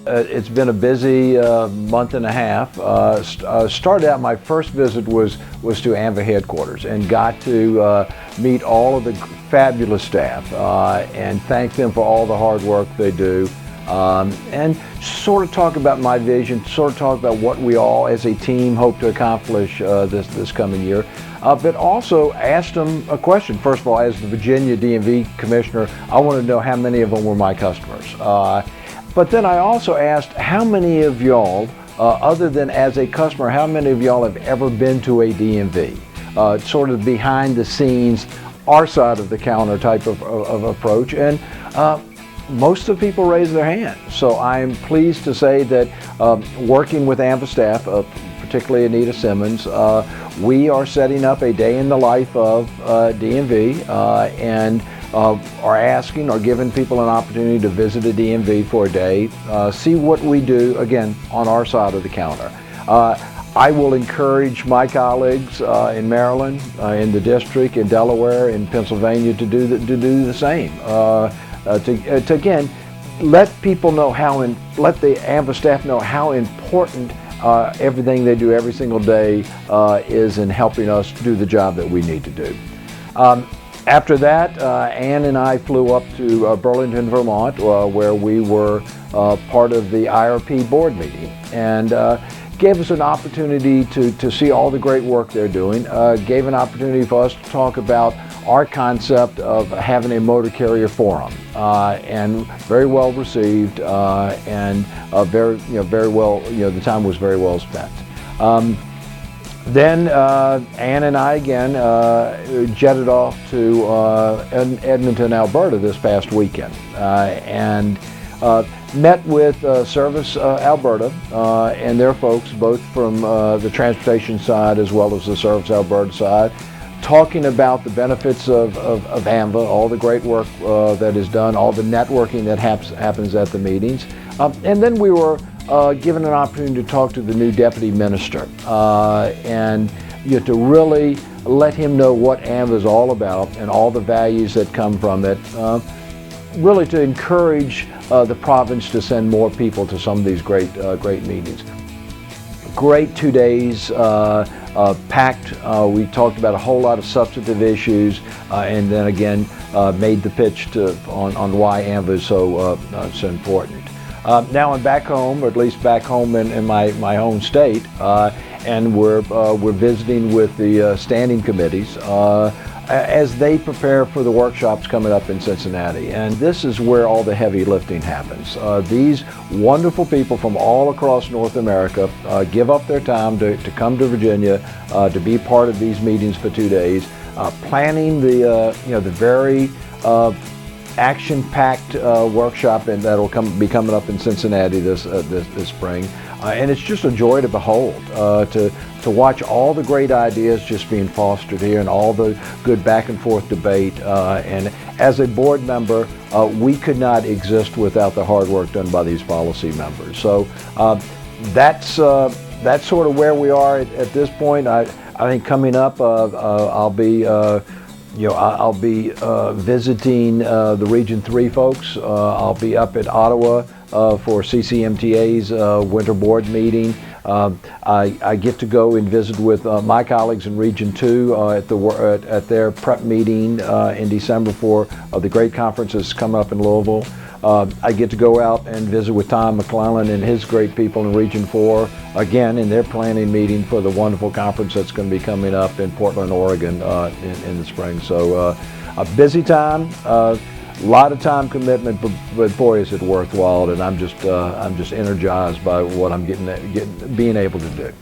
It's been a busy month and a half. Started out, my first visit was to ANVA headquarters and got to meet all of the fabulous staff and thank them for all the hard work they do. And sort of talk about my vision, sort of talk about what we all as a team hope to accomplish this coming year. But also asked them a question. First of all, as the Virginia DMV Commissioner, I wanted to know how many of them were my customers. But then I also asked how many of y'all, other than as a customer, how many of y'all have ever been to a DMV? Sort of behind the scenes, our side of the counter type of approach. And most of the people raised their hands. So I'm pleased to say that working with ANVA staff, particularly Anita Simmons, we are setting up a day in the life of DMV and are asking or giving people an opportunity to visit a DMV for a day, see what we do, again, on our side of the counter. I will encourage my colleagues in Maryland, in the district, in Delaware, in Pennsylvania to do the same. To again, let people know let the ANVA staff know how important everything they do every single day is in helping us do the job that we need to do. After that, Ann and I flew up to Burlington, Vermont, where we were part of the IRP board meeting, and gave us an opportunity to see all the great work they're doing, gave an opportunity for us to talk about our concept of having a motor carrier forum, and very well received, and very well, the time was very well spent. Then Ann and I again jetted off to Edmonton, Alberta this past weekend, and met with Service Alberta and their folks, both from the transportation side as well as the Service Alberta side, talking about the benefits of ANVA, all the great work that is done, all the networking that happens at the meetings. And then we were given an opportunity to talk to the new deputy minister and to really let him know what ANVA is all about and all the values that come from it, really to encourage the province to send more people to some of these great meetings. Great 2 days, packed. We talked about a whole lot of substantive issues, and then again made the pitch on why ANVA is so important. Now I'm back home, or at least back home in my home state, and we're visiting with the standing committees as they prepare for the workshops coming up in Cincinnati. And this is where all the heavy lifting happens. These wonderful people from all across North America give up their time to come to Virginia to be part of these meetings for 2 days, planning the very action-packed workshop and that'll be coming up in Cincinnati this spring. And it's just a joy to behold, to watch all the great ideas just being fostered here and all the good back and forth debate. And as a board member, we could not exist without the hard work done by these policy members. So that's sort of where we are at this point. I think coming up, I'll be visiting the Region 3 folks. I'll be up at Ottawa for CCMTA's winter board meeting. I get to go and visit with my colleagues in Region 2 at their prep meeting in December for the great conference that's coming up in Louisville. I get to go out and visit with Tom McClellan and his great people in Region 4, again in their planning meeting for the wonderful conference that's going to be coming up in Portland, Oregon in the spring. So a busy time, a lot of time commitment, but boy is it worthwhile, and I'm just energized by what I'm being able to do.